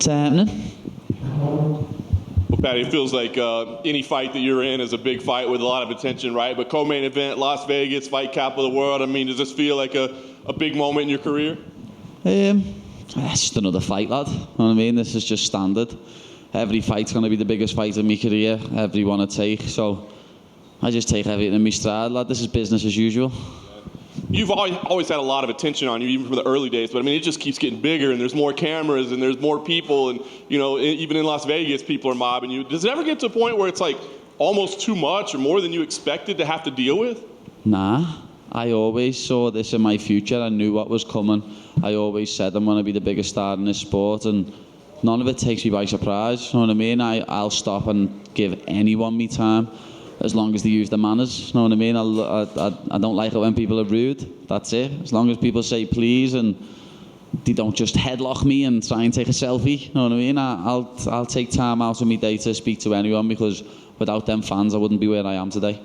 It's happening. Well, Paddy, it feels like any fight that you're in is a big fight with a lot of attention, right? But co-main event, Las Vegas, fight capital of the world. I mean, does this feel like a big moment in your career? It's just another fight, lad. You know what I mean? This is just standard. Every fight's going to be the biggest fight of my career, every one I take. So I just take everything in my stride, lad. This is business as usual. You've always had a lot of attention on you, even from the early days. But I mean, it just keeps getting bigger, and there's more cameras, and there's more people, and even in Las Vegas, people are mobbing you. Does it ever get to a point where it's like almost too much, or more than you expected to have to deal with? Nah, I always saw this in my future. I knew what was coming. I always said I'm going to be the biggest star in this sport, and none of it takes me by surprise. You know what I mean? I'll stop and give anyone me time, as long as they use the manners. You know what I mean? I don't like it when people are rude. That's it. As long as people say please and they don't just headlock me and try and take a selfie. You know what I mean? I'll take time out of my day to speak to anyone, because without them fans, I wouldn't be where I am today.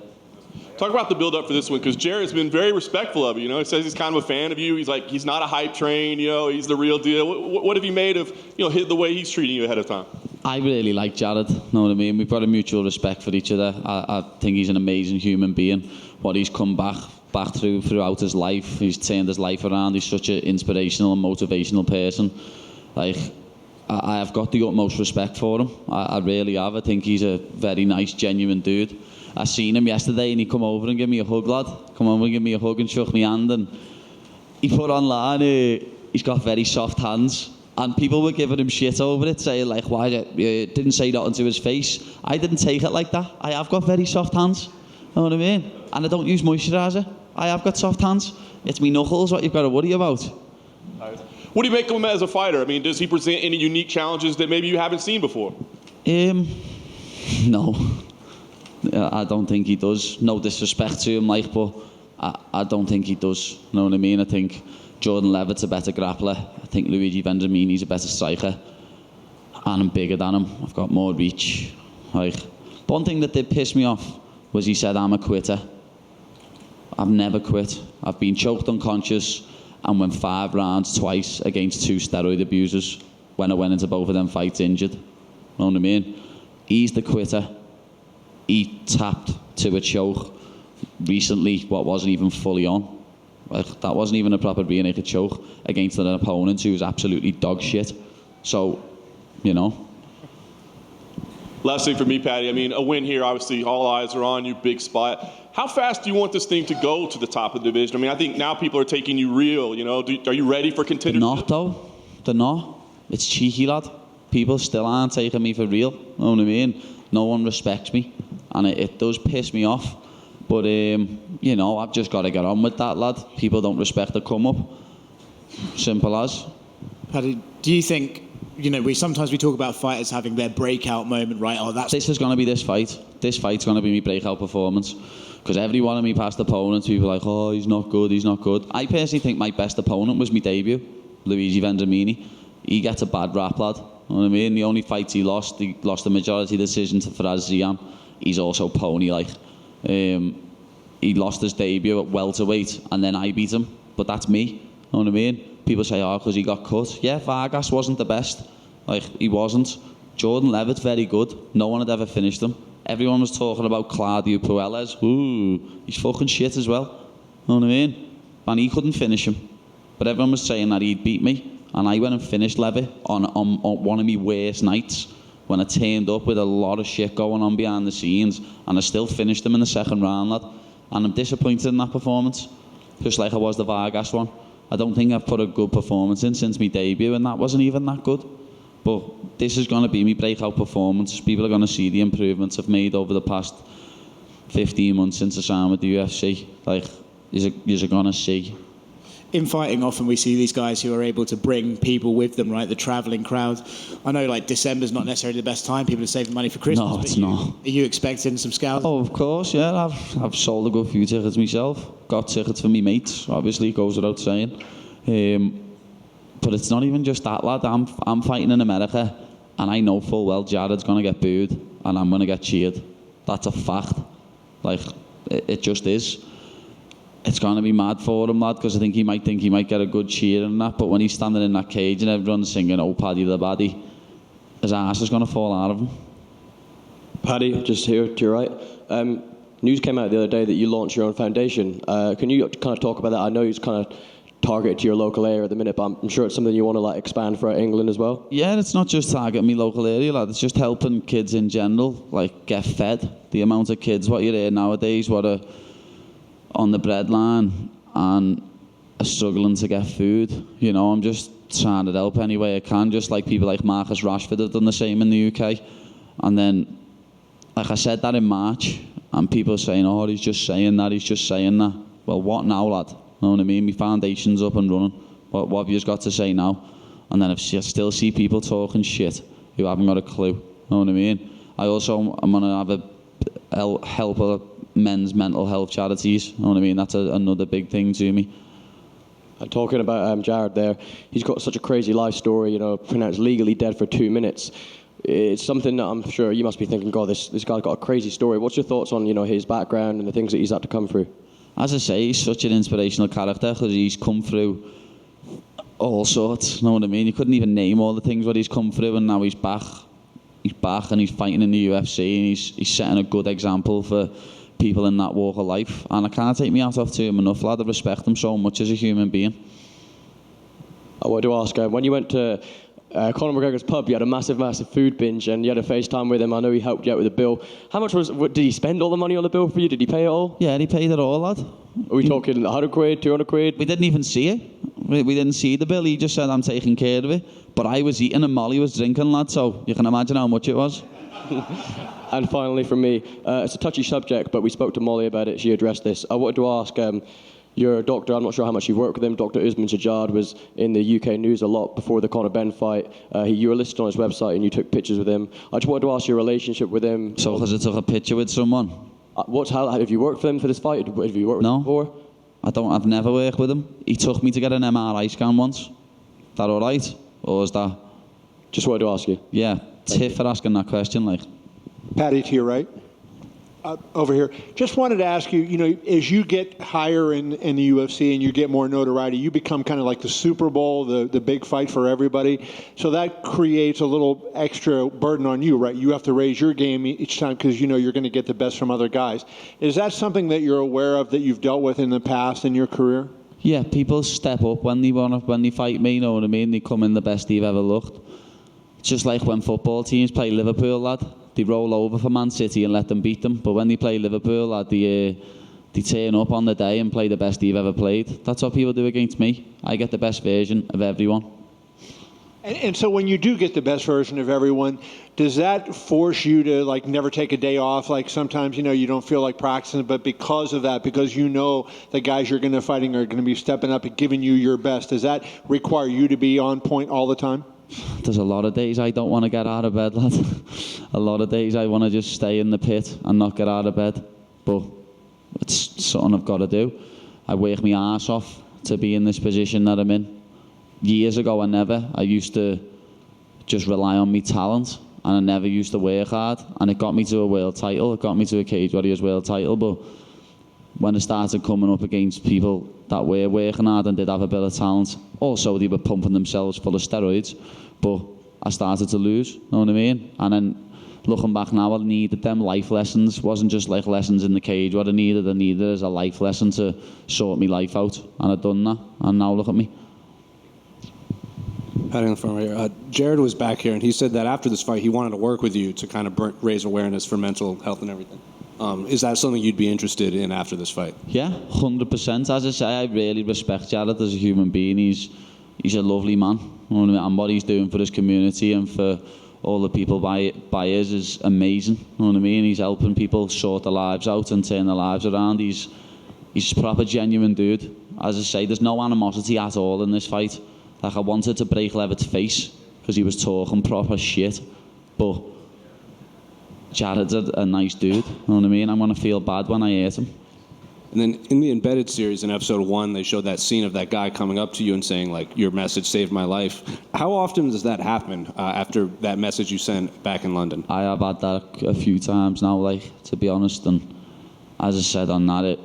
Talk about the build-up for this one, because Jared's been very respectful of you. He says he's kind of a fan of you. He's like, he's not a hype train. He's the real deal. What have you made of the way he's treating you ahead of time? I really like Jared. Know what I mean? We've got a mutual respect for each other. I think he's an amazing human being. What he's come back throughout his life, he's turned his life around. He's such an inspirational and motivational person. Like, I have got the utmost respect for him. I really have. I think he's a very nice, genuine dude. I seen him yesterday and he come over and give me a hug, lad. Come over and give me a hug and shook my hand. And he put online, he's got very soft hands. And people were giving him shit over it, saying like, why didn't say nothing to his face. I didn't take it like that. I have got very soft hands. Know what I mean? And I don't use moisturiser. I have got soft hands. It's me knuckles what you've got to worry about. What do you make of him as a fighter? I mean, does he present any unique challenges that maybe you haven't seen before? No. I don't think he does. No disrespect to him, but I don't think he does. Know what I mean? I think Jordan Levitt's a better grappler. I think Luigi Vendramini's a better striker. And I'm bigger than him. I've got more reach. One thing that did piss me off was he said I'm a quitter. I've never quit. I've been choked unconscious and went 5 rounds twice against 2 steroid abusers when I went into both of them fights injured. Know what I mean? He's the quitter. He tapped to a choke recently, what wasn't even fully on. That wasn't even a proper rear naked choke against an opponent who was absolutely dog shit. So, Last thing for me, Paddy, I mean, a win here, obviously all eyes are on you, big spot. How fast do you want this thing to go to the top of the division? I mean, I think now people are taking you real, are you ready for contenders? They're not, though. They're not. It's cheeky, lad. People still aren't taking me for real. Know what I mean? No one respects me. And it does piss me off. But, I've just got to get on with that, lad. People don't respect the come-up. Simple as. Paddy, do you think, we sometimes talk about fighters having their breakout moment, right? This is going to be this fight. This fight's going to be my breakout performance. Because every one of my past opponents, people are like, oh, he's not good, he's not good. I personally think my best opponent was my debut, Luigi Vendramini. He gets a bad rap, lad. You know what I mean? The only fights he lost the majority decision to Faraz Ziam. He's also pony-like. He lost his debut at welterweight, and then I beat him. But that's me. You know what I mean? People say, oh, because he got cut. Yeah, Vargas wasn't the best. He wasn't. Jordan Levitt, very good. No one had ever finished him. Everyone was talking about Claudio Puelles. Ooh, he's fucking shit as well. You know what I mean? And he couldn't finish him. But everyone was saying that he'd beat me. And I went and finished Levitt on one of my worst nights, when I turned up with a lot of shit going on behind the scenes, and I still finished him in the second round, lad. And I'm disappointed in that performance, just like I was the Vargas one. I don't think I've put a good performance in since my debut, and that wasn't even that good. But this is going to be my breakout performance. People are going to see the improvements I've made over the past 15 months since I signed with the UFC. You're going to see. In fighting, often we see these guys who are able to bring people with them, right? The travelling crowd. I know, December's not necessarily the best time. People are saving money for Christmas. No, it's not. Are you expecting some scouts? Oh, of course, yeah. I've sold a good few tickets myself. Got tickets for me mates. Obviously, it goes without saying. But it's not even just that, lad. I'm fighting in America, and I know full well Jared's going to get booed, and I'm going to get cheered. That's a fact. It just is. It's going to be mad for him, lad, because I think he might get a good cheer and that, but when he's standing in that cage and everyone's singing, oh, Paddy the Baddie, his ass is going to fall out of him. Paddy, just here to your right. News came out the other day that you launched your own foundation. Can you kind of talk about that? I know it's kind of targeted to your local area at the minute, but I'm sure it's something you want to like expand throughout England as well. Yeah, it's not just targeting me local area, lad. It's just helping kids in general, like, get fed. The amount of kids what you hear nowadays, what are on the breadline and are struggling to get food. You know, I'm just trying to help any way I can, just like people like Marcus Rashford have done the same in the UK. And then, like I said that in March, and people are saying, oh, he's just saying that. Well, what now, lad? You know what I mean? My foundation's up and running. What have you got to say now? And then I still see people talking shit who haven't got a clue. You know what I mean? I'm going to have help men's mental health charities. You know what I mean? That's another big thing to me. And talking about Jared there, he's got such a crazy life story, you know, pronounced legally dead for 2 minutes. It's something that I'm sure you must be thinking, God, this guy's got a crazy story. What's your thoughts on, you know, his background and the things that he's had to come through? As I say, he's such an inspirational character because he's come through all sorts, you know what I mean? You couldn't even name all the things what he's come through, and now he's back. He's back and he's fighting in the UFC, and he's setting a good example for people in that walk of life. And I can't take my hat off to him enough, lad. I respect him so much as a human being. I wanted to ask, when you went to Conor McGregor's pub, you had a massive food binge, and you had a FaceTime with him. I know he helped you out with the bill. How much did he spend all the money on the bill for you? Did he pay it all? Yeah, he paid it all, lad. Are we talking 100 quid, 200 quid? We didn't even see it. We didn't see the bill. He just said, I'm taking care of it. But I was eating and Molly was drinking, lad, so you can imagine how much it was. And finally from me, it's a touchy subject, but we spoke to Molly about it. She addressed this. I wanted to ask, your doctor, I'm not sure how much you've worked with him, Dr. Usman Shajad was in the UK news a lot before the Conor Ben fight. You were listed on his website and you took pictures with him. I just wanted to ask your relationship with him. So because I took a picture with someone? Have you worked for him for this fight? Have you worked with him before? I've never worked with him. He took me to get an MRI scan once. Is that all right? Or is that... Just wanted to ask you. Yeah, tip for asking that question, like. Paddy, to your right. Over here. Just wanted to ask you, you know, as you get higher in the UFC and you get more notoriety, you become kind of like the Super Bowl, the big fight for everybody. So that creates a little extra burden on you, right? You have to raise your game each time because you know you're going to get the best from other guys. Is that something that you're aware of that you've dealt with in the past in your career? Yeah, people step up when they fight me, you know what I mean? They come in the best they've ever looked. It's just like when football teams play Liverpool, lad. They roll over for Man City and let them beat them. But when they play Liverpool, lad, they turn up on the day and play the best they've ever played. That's what people do against me. I get the best version of everyone. And so when you do get the best version of everyone, does that force you to like never take a day off? Like sometimes, you know, you don't feel like practicing, but because of that, because you know the guys you're going to fighting are going to be stepping up and giving you your best, does that require you to be on point all the time? There's a lot of days I don't want to get out of bed, lad. A lot of days I want to just stay in the pit and not get out of bed. But it's something I've got to do. I work my arse off to be in this position that I'm in. Years ago, I used to just rely on my talent, and I never used to work hard. And it got me to a world title. It got me to a Cage Warriors world title. But when I started coming up against people that were working hard and did have a bit of talent, also they were pumping themselves full of steroids, but I started to lose, you know what I mean? And then looking back now, I needed them life lessons. It wasn't just like lessons in the cage. What I needed as a life lesson to sort my life out, and I've done that, and now look at me. Patty in the front right here. Jared was back here, and he said that after this fight, he wanted to work with you to kind of raise awareness for mental health and everything. Is that something you'd be interested in after this fight? Yeah, 100%. As I say, I really respect Jared as a human being. He's a lovely man. You know what I mean? And what he's doing for his community and for all the people by us is amazing. You know what I mean? He's helping people sort their lives out and turn their lives around. He's a proper genuine dude. As I say, there's no animosity at all in this fight. Like, I wanted to break Levitt's face because he was talking proper shit, but Jared's a nice dude, you know what I mean? I'm going to feel bad when I hurt him. And then in the Embedded series in episode 1, they showed that scene of that guy coming up to you and saying, like, your message saved my life. How often does that happen after that message you sent back in London? I have had that a few times now, like, to be honest, and as I said on that,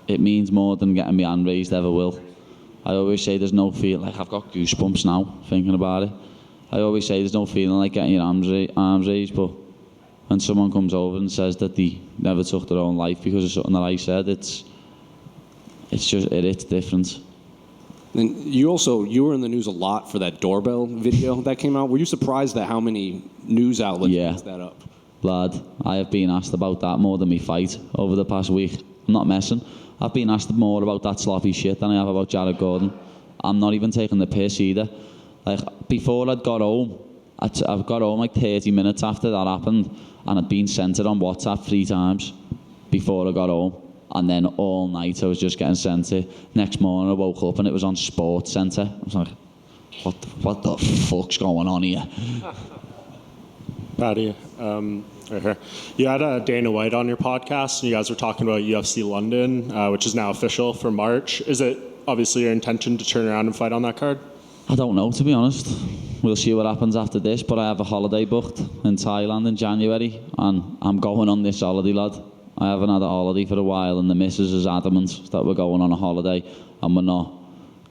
it means more than getting my hand raised ever will. I always say there's no feel, like, I've got goosebumps now thinking about it. I always say there's no feeling like getting your arms raised, but when someone comes over and says that they never took their own life because of something that I said, it's different. And you were in the news a lot for that doorbell video that came out. Were you surprised at how many news outlets picked that up? Lad, I have been asked about that more than me fight over the past week. I'm not messing. I've been asked more about that sloppy shit than I have about Jared Gordon. I'm not even taking the piss either. Like, before I've got home like 30 minutes after that happened, and I'd been sent it on WhatsApp 3 times before I got home. And then all night I was just getting sent it. Next morning I woke up and it was on Sports Centre. I was like, what the fuck's going on here? Paddy, right here. You had Dana White on your podcast, and you guys were talking about UFC London, which is now official for March. Is it obviously your intention to turn around and fight on that card? I don't know, to be honest. We'll see what happens after this, but I have a holiday booked in Thailand in January, and I'm going on this holiday, lad. I haven't had a holiday for a while, and the missus is adamant that we're going on a holiday, and we're not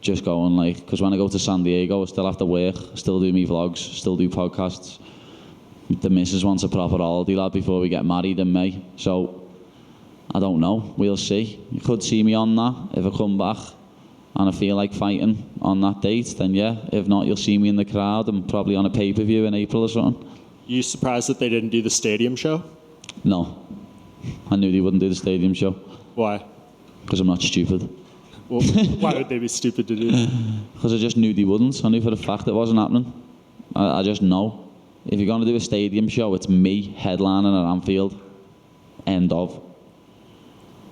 just going because when I go to San Diego, I still have to work, still do me vlogs, still do podcasts. The missus wants a proper holiday, lad, before we get married in May. So, I don't know. We'll see. You could see me on that if I come back and I feel like fighting on that date, then yeah. If not, you'll see me in the crowd and probably on a pay-per-view in April or something. You surprised that they didn't do the stadium show? No. I knew they wouldn't do the stadium show. Why? Because I'm not stupid. Well, why would they be stupid to do that? Because I just knew they wouldn't. I knew for a fact it wasn't happening. I just know. If you're going to do a stadium show, it's me headlining at Anfield. End of.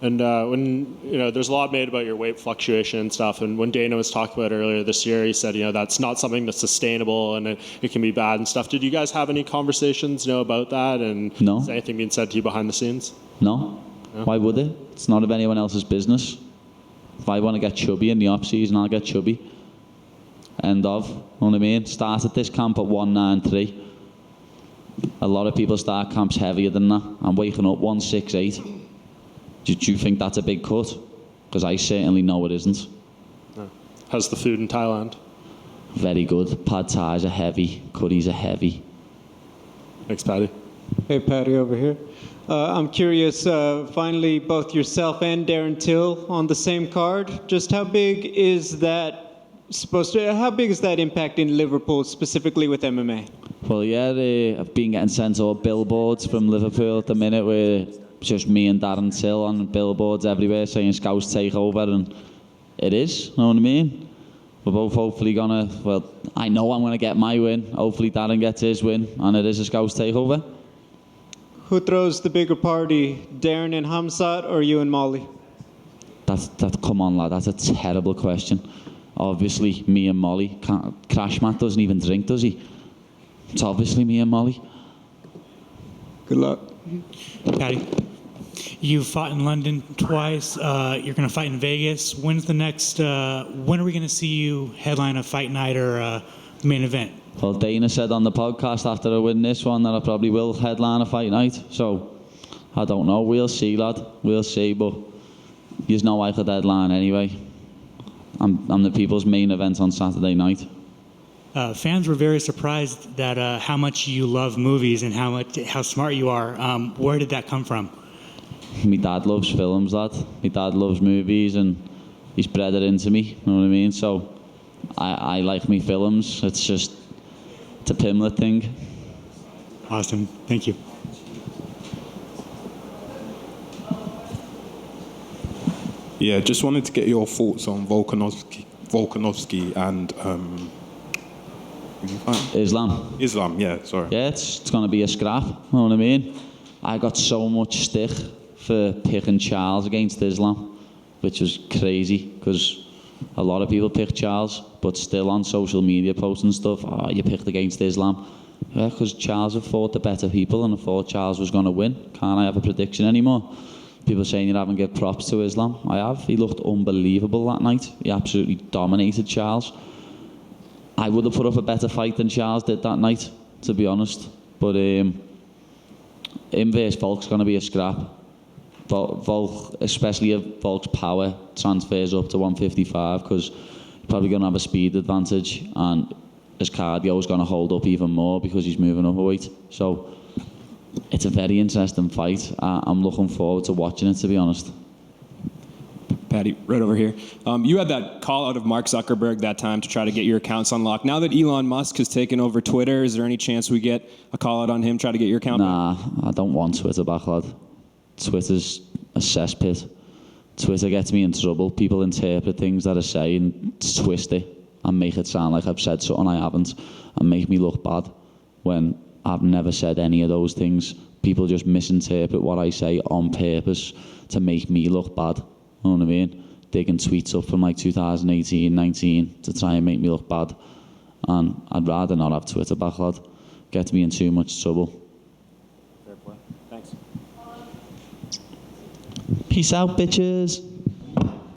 And when, there's a lot made about your weight fluctuation and stuff, and when Dana was talking about it earlier this year, he said, that's not something that's sustainable and it can be bad and stuff. Did you guys have any conversations, about that? And no. Is anything being said to you behind the scenes? No. Why would it? It's none of anyone else's business. If I want to get chubby in the off-season, I'll get chubby. End of. You know what I mean? Started this camp at 193. A lot of people start camps heavier than that. I'm waking up 168. Do you think that's a big cut? Because I certainly know it isn't. How's the food in Thailand? Very good. Pad Thais are heavy. Curries are heavy. Thanks, Paddy. Hey, Paddy, over here. I'm curious, finally, both yourself and Darren Till on the same card. Just how big is that impact in Liverpool, specifically with MMA? Well, yeah, I've been getting sent all billboards from Liverpool at the minute where just me and Darren Till on billboards everywhere saying Scouse takeover, and it is, you know what I mean? We're both hopefully I know I'm gonna get my win, hopefully Darren gets his win, and it is a Scouse takeover. Who throws the bigger party, Darren and Hamzat or you and Molly? Come on, lad, that's a terrible question. Obviously, me and Molly. Crash Matt doesn't even drink, does he? It's obviously me and Molly. Good luck. Paddy, you fought in London twice. You're going to fight in Vegas. When's the next? When are we going to see you headline a fight night or the main event? Well, Dana said on the podcast after I win this one that I probably will headline a fight night. So, I don't know. We'll see, lad. We'll see. But there's no I could headline anyway. I'm the people's main event on Saturday night. Fans were very surprised that how much you love movies and how smart you are. Where did that come from? My dad loves films, lad. My dad loves movies, and he's bred it into me. You know what I mean? So I like me films. It's a Pimblett thing. Awesome. Thank you. Yeah, just wanted to get your thoughts on Volkanovski and Islam, yeah, sorry. Yeah, it's going to be a scrap, you know what I mean? I got so much stick for picking Charles against Islam, which was crazy, because a lot of people picked Charles, but still on social media posts and stuff, you picked against Islam. Yeah, because Charles had fought the better people, and I thought Charles was going to win. Can't I have a prediction anymore? People saying you haven't given props to Islam. I have. He looked unbelievable that night. He absolutely dominated Charles. I would have put up a better fight than Charles did that night, to be honest. But him versus Volk's going to be a scrap. Volk, especially if Volk's power transfers up to 155, because he's probably going to have a speed advantage. And his cardio is going to hold up even more because he's moving up a weight. So it's a very interesting fight. I'm looking forward to watching it, to be honest. Paddy, right over here. You had that call out of Mark Zuckerberg that time to try to get your accounts unlocked. Now that Elon Musk has taken over Twitter, is there any chance we get a call out on him, try to get your account back? I don't want Twitter back, lad. Twitter's a cesspit. Twitter gets me in trouble. People interpret things that I say and twist it and make it sound like I've said something I haven't and make me look bad when I've never said any of those things. People just misinterpret what I say on purpose to make me look bad. You know what I mean? Digging tweets up from like 2018, 19 to try and make me look bad. And I'd rather not have Twitter back, lad. Gets me in too much trouble. Fair play. Thanks. Peace out, bitches.